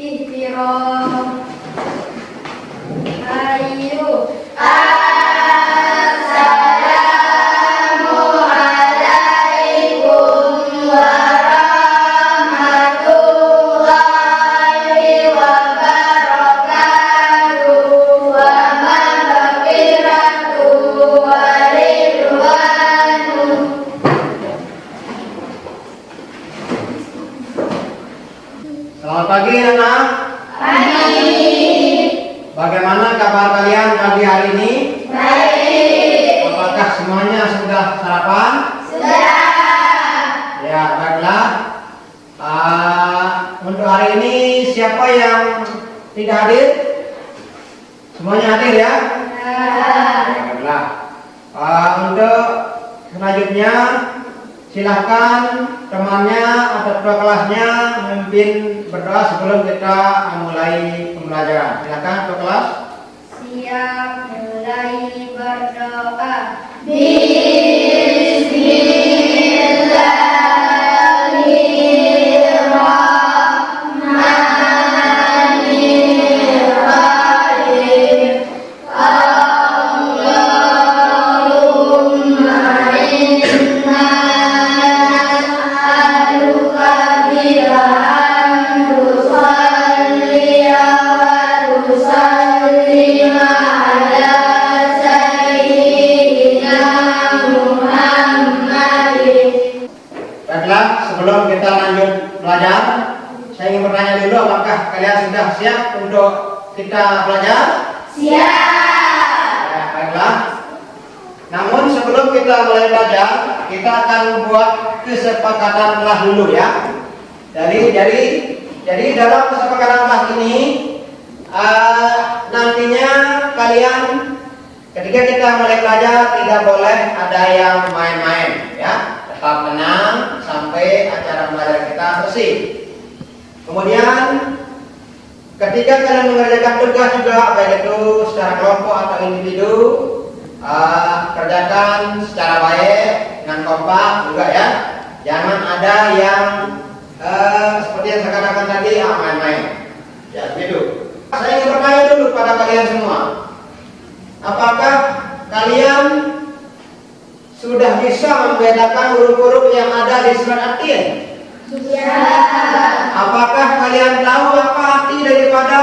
ihtiram. Ayo. Assalamu alaikum warahmatullahi wabarakatuh. Wa maghfiratuh wa ridwanuh. Selamat pagi anak. Pagi. Bagaimana kabar kalian pagi hari ini? Baik. Apakah semuanya sudah sarapan? Sudah. Ya, baiklah. Untuk hari ini siapa yang tidak hadir? Semuanya hadir ya? Baiklah. Untuk selanjutnya silahkan temannya atau ketua kelasnya memimpin berdoa sebelum kita mulai pembelajaran. Silakan ketua kelas. Siap, mulai berdoa. Bismillahirrahmanirrahim. Allahumma inna nas'aluka bi'an tusalliya wa tusallima ala sayyidina Muhammadin. Baiklah, sebelum kita lanjut belajar, saya ingin bertanya dulu, apakah kalian sudah siap untuk kita belajar? Siap. Ya, baiklah. Namun sebelum kita mulai belajar, kita akan membuat kesepakatan kelas dulu ya. Jadi dalam kesepakatan kelas ini nantinya kalian ketika kita mulai belajar tidak boleh ada yang main-main ya. Tetap tenang sampai acara belajar kita selesai. Kemudian ketika kalian mengerjakan tugas juga, baik itu secara kelompok atau individu, kerjakan secara baik dengan kompak juga ya. Jangan ada yang seperti yang saya katakan tadi main-main. Ya begitu. Saya ingin bertanya dulu pada kalian semua, apakah kalian sudah bisa membedakan huruf-huruf yang ada di surat At-Tin? Apakah kalian tahu apa arti daripada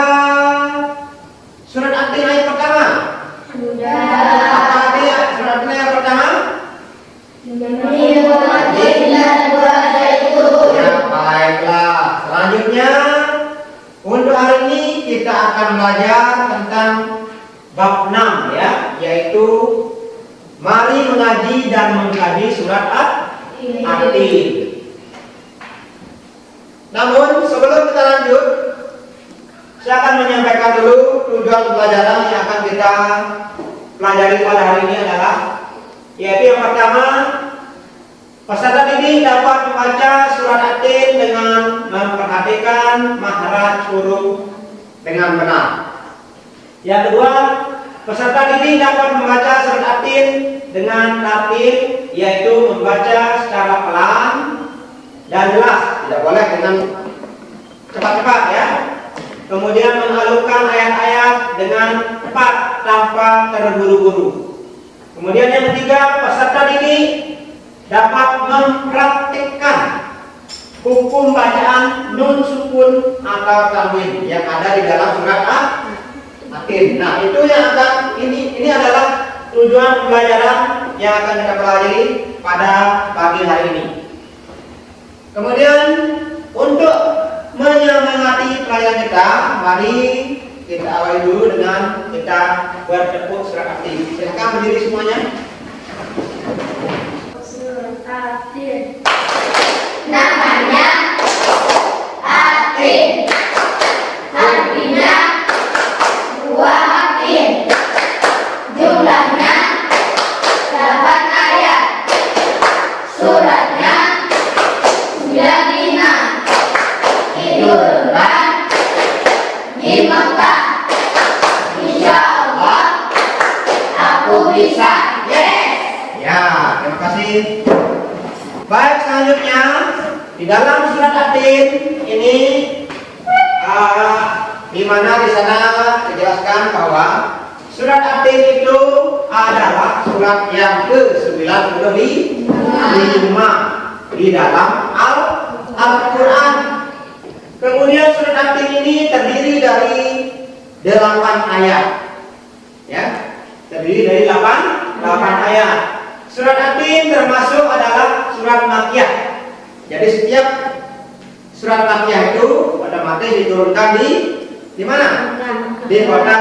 surat At-Tin ayat pertama? Apa arti surat At-Tin ayat pertama? Ya, baiklah. Selanjutnya untuk hari ini kita akan belajar tentang bab 6 ya, yaitu mari mengaji dan mengkaji surat At-Tin. Namun sebelum kita lanjut, saya akan menyampaikan dulu tujuan pelajaran yang akan kita pelajari pada hari ini adalah, yaitu yang pertama, peserta didik dapat membaca surat At-Tin dengan memperhatikan makhraj huruf dengan benar. Yang kedua, peserta didik dapat membaca surat At-Tin dengan tartil, yaitu membaca secara pelan dan jelas, tidak boleh dengan cepat-cepat ya. Kemudian mengalurkan ayat-ayat dengan cepat tanpa terburu-buru. Kemudian yang ketiga, peserta didik dapat mempraktikkan hukum bacaan nun sukun atau tanwin yang ada di dalam surat At-Tin. Nah, itu yang akan ini adalah tujuan pembelajaran yang akan kita pelajari pada pagi hari ini. Kemudian untuk menyemangati pelajaran kita, mari kita awali dulu dengan kita bertepuk surat At-Tin. Silakan berdiri semuanya. Surat At-Tin. Namanya At-Tin. Artinya buah At-Tin. Jumlahnya 8 ayat. Suratnya 95. Diturunkan di Mekah. Insya Allah aku bisa. Yes. Ya, terima kasih. Baik, selanjutnya di dalam surat At-Tin ini di mana di sana dijelaskan bahwa surat At-Tin itu adalah surat yang ke-95 di dalam Al-Quran. Kemudian surat At-Tin ini terdiri dari 8 ayat. Ya, terdiri dari 8 ayat. Surat At-Tin termasuk adalah surat Makkiyah. Jadi setiap surat Makkiyah itu otomatis diturunkan di mana? Di kota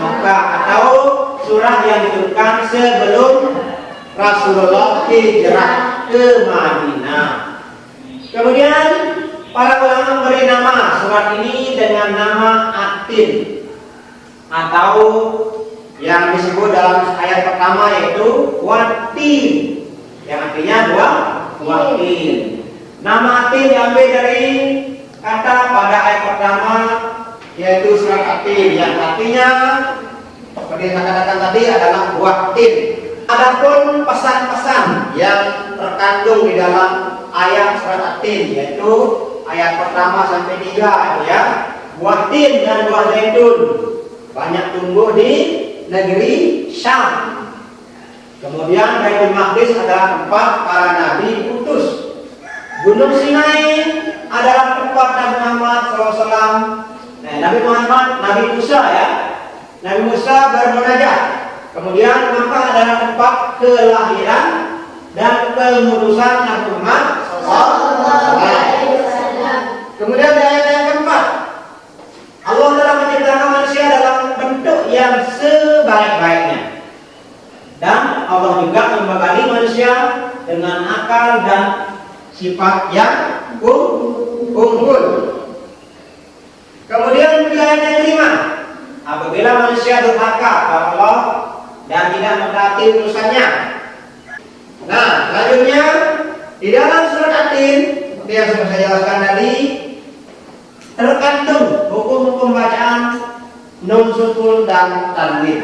Makkah, atau surah yang diturunkan sebelum Rasulullah hijrah ke Madinah. Kemudian para ulama memberi nama surat ini dengan nama At-Tin, atau yang disebut dalam ayat pertama yaitu Wat-Tin, yang artinya Wat-Tin. Nama At-Tin diambil dari kata pada ayat pertama yaitu surat At-Tin, yang artinya seperti yang saya katakan tadi adalah Wat-Tin. Adapun pesan-pesan yang terkandung di dalam ayat surat At-Tin yaitu ayat pertama sampai 3 ya. Wat-Tin dan buah zaitun banyak tumbuh di negeri Syam. Kemudian Baitul Maqdis adalah tempat para nabi diutus. Gunung Sinai adalah tempat Nabi Muhammad SAW. Nabi Muhammad, Nabi Musa ya. Nabi Musa bermunajat. Kemudian Makkah adalah tempat kelahiran dan pengurusan Nabi Muhammad SAW. Kemudian di ayat yang keempat, Allah telah menciptakan manusia dalam bentuk yang sebaik-baiknya. Dan Allah juga membekali manusia dengan akal dan sifat yang unggul. Kemudian di ayat yang kelima, apabila manusia durhaka kepada Allah dan tidak mentaati utusannya. Nah, selanjutnya di dalam surat At-Tin seperti yang sudah saya jelaskan tadi, terkandung hukum-hukum bacaan nun sukun dan tanwin,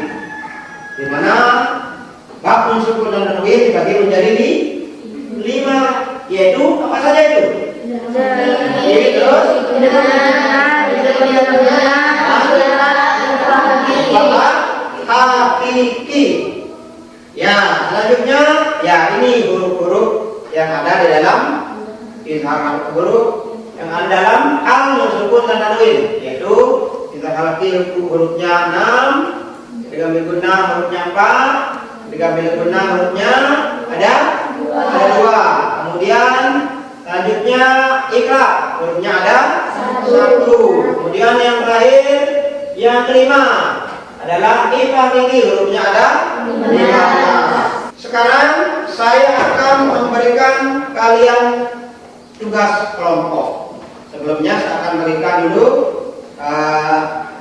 di mana bab nun sukun dan tanwin dibagi menjadi 5, yaitu apa saja itu? Hakiki. Ya, selanjutnya ya ini huruf-huruf yang ada di dalam izhar huruf yang ada dalam al sukun dan tanwin, yaitu izhar hurufnya 6, digambil guna hurufnya 4, digambil guna hurufnya ada 2. Kemudian selanjutnya iqra hurufnya ada 1. Kemudian yang terakhir yang kelima adalah ifhamini hurufnya ada 5. Sekarang saya akan memberikan kalian tugas kelompok. Sebelumnya saya akan berikan dulu saya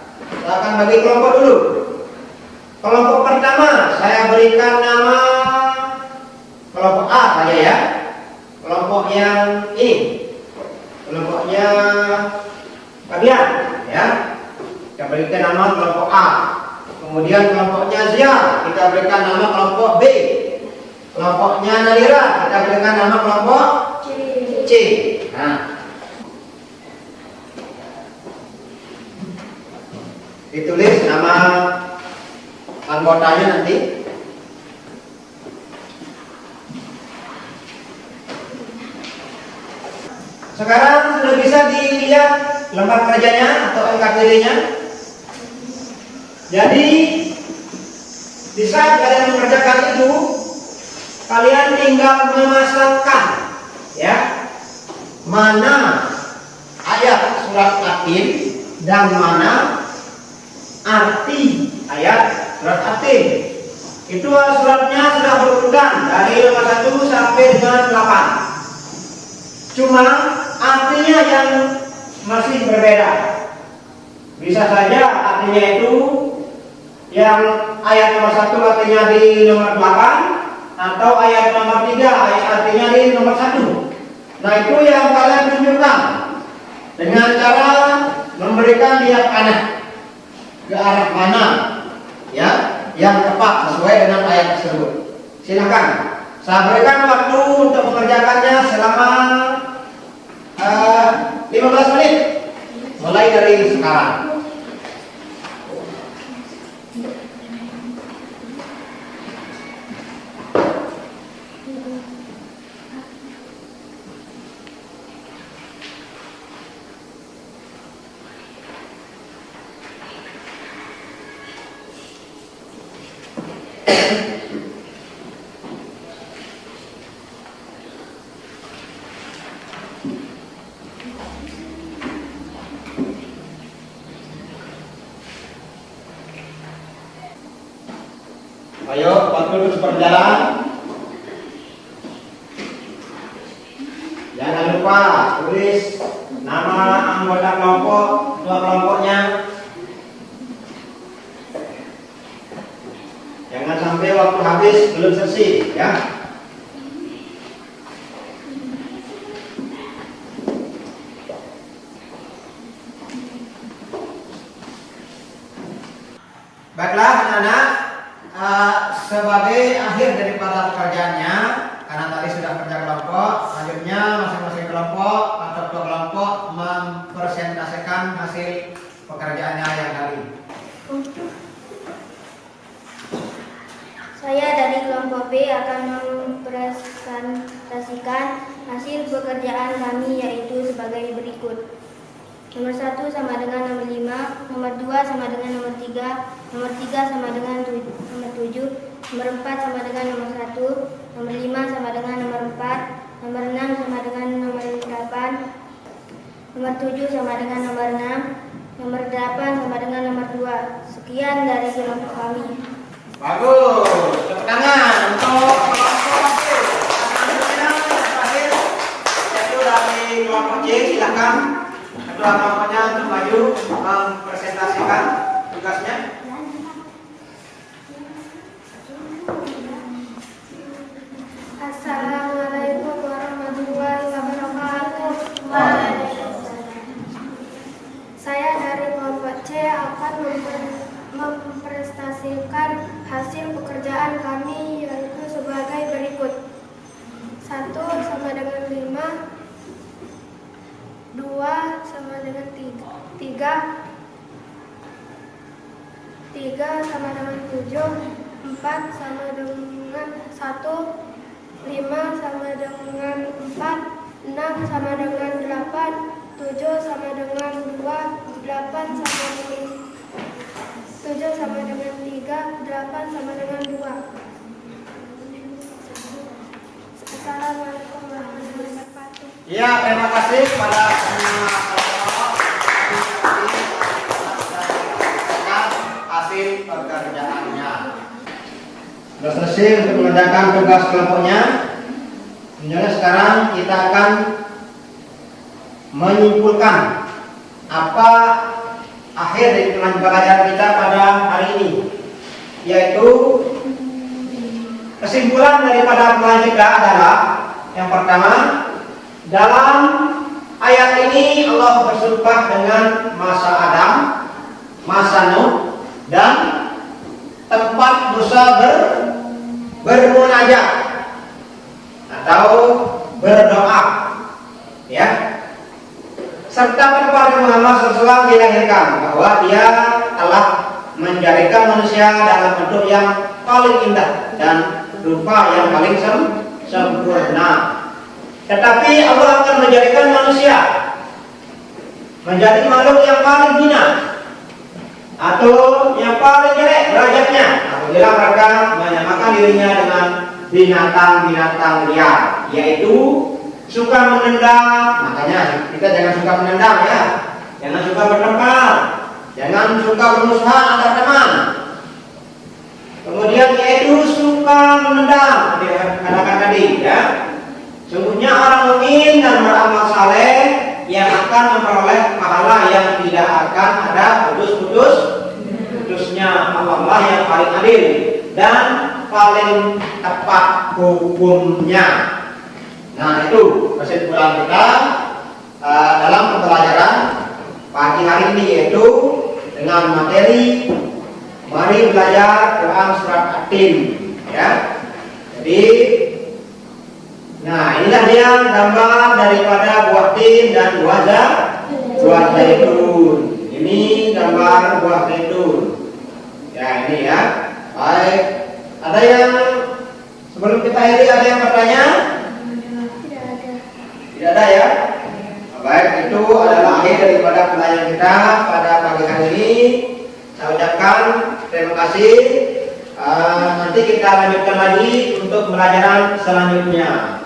akan bagi kelompok dulu. Kelompok pertama saya berikan nama kelompok A saja ya. Kelompok yang ini, kelompoknya bagian ya. Kita berikan nama kelompok A. Kemudian kelompoknya Zia kita berikan nama kelompok B. Kelompoknya Nadira kita berikan nama kelompok C. Nah, ditulis nama anggotanya nanti. Sekarang sudah bisa dilihat lembar kerjanya atau NKTD-nya. Jadi di saat kalian mengerjakan itu, kalian tinggal memasangkan ya mana ayat surat At-Tin dan mana arti ayat surat At-Tin. Itu suratnya sudah berurutan dari nomor 1 sampai dengan 8. Cuma artinya yang masih berbeda. Bisa saja artinya itu yang ayat nomor 1 artinya di nomor 8, atau ayat nomor 3 ayat artinya di nomor 1. Nah, itu yang kalian tunjukkan dengan cara memberikan lihat panah ke arah mana ya yang tepat sesuai dengan ayat tersebut. Silakan. Saya berikan waktu untuk mengerjakannya selama 15 menit mulai dari terus berjalan. Jangan lupa tulis nama anggota kelompok, ketua kelompoknya. Jangan sampai waktu habis belum selesai, ya. Baiklah anak-anak, sebagai akhir daripada pekerjaannya, karena tadi sudah kerja kelompok, selanjutnya masing-masing kelompok atau ketua kelompok mempresentasikan hasil pekerjaannya yang tadi. Saya dari kelompok B akan mempresentasikan hasil pekerjaan kami, yaitu sebagai berikut. Nomor 1 sama dengan nomor 5, nomor 2 sama dengan nomor 3, nomor 3 sama dengan nomor 7, nomor 4 sama dengan nomor 1, nomor 5 sama dengan nomor 4, nomor 6 sama dengan nomor 8, nomor 7 sama dengan nomor 6, nomor 8 sama dengan nomor 2. Sekian dari kelompok kami. Bagus, tepuk tangan untuk kelompok C. Selanjutnya yang terakhir yaitu dari kelompok C, silakan ketua kelompoknya untuk maju mempresentasikan tugasnya. Assalamualaikum warahmatullahi wabarakatuh. Saya dari kelompok C akan mempresentasikan hasil pekerjaan kami, yaitu sebagai berikut. 1 sama dengan 5, 2 sama dengan 3, 3 sama dengan 7, 4 sama dengan 1, 5 sama dengan 4, 6 sama dengan 8, 7 sama dengan 2, 8 sama dengan 7 sama dengan 3, 8 sama dengan 2. Assalamualaikum warahmatullahi wabarakatuh. Ya, terima kasih kepada semua hasil pekerjaannya. Sudah selesai untuk mengerjakan tugas kelompoknya. Sebenarnya sekarang kita akan menyimpulkan apa akhir dari pelajaran kita pada hari ini, yaitu kesimpulan daripada pelajaran kita adalah yang pertama, dalam ayat ini Allah bersumpah dengan masa Adam, masa Nuh, dan tempat Musa bermunajat atau berdoa, ya, serta kepada Muhammad SAW dilahirkan, bahwa dia telah menjadikan manusia dalam bentuk yang paling indah dan rupa yang paling sempurna. Tetapi Allah akan menjadikan manusia menjadi makhluk yang paling hina atau yang paling jelek derajatnya apabila mereka menyamakan dirinya dengan binatang-binatang liar, yaitu suka menendang. Makanya kita jangan suka menendang, ya, jangan suka bertengkar, jangan suka bermusuhan antar teman. Kemudian yaitu suka menendang, katakan tadi, ya. Sungguhnya orang mukmin dan beramal saleh yang akan memperoleh pahala yang tidak akan ada putusnya. Allah yang paling adil dan paling tepat hukumnya. Nah, itu kesimpulan kita dalam pembelajaran pagi hari ini, yaitu dengan materi mari belajar Quran surat At-Tin, ya. Jadi, nah, inilah dia gambar daripada buah tin dan buah zaitun. Ini gambar buah zaitun. Ya, ini ya. Baik. Ada yang sebelum kita akhiri ada yang bertanya? Tidak ada, ya. Baik, itu adalah akhir daripada pelajaran kita pada pagi hari ini. Saya ucapkan terima kasih. Nanti kita lanjutkan lagi untuk pembelajaran selanjutnya.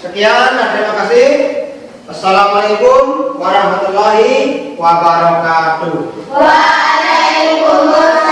Sekian dan terima kasih. Assalamualaikum warahmatullahi wabarakatuh. Waalaikumsalam.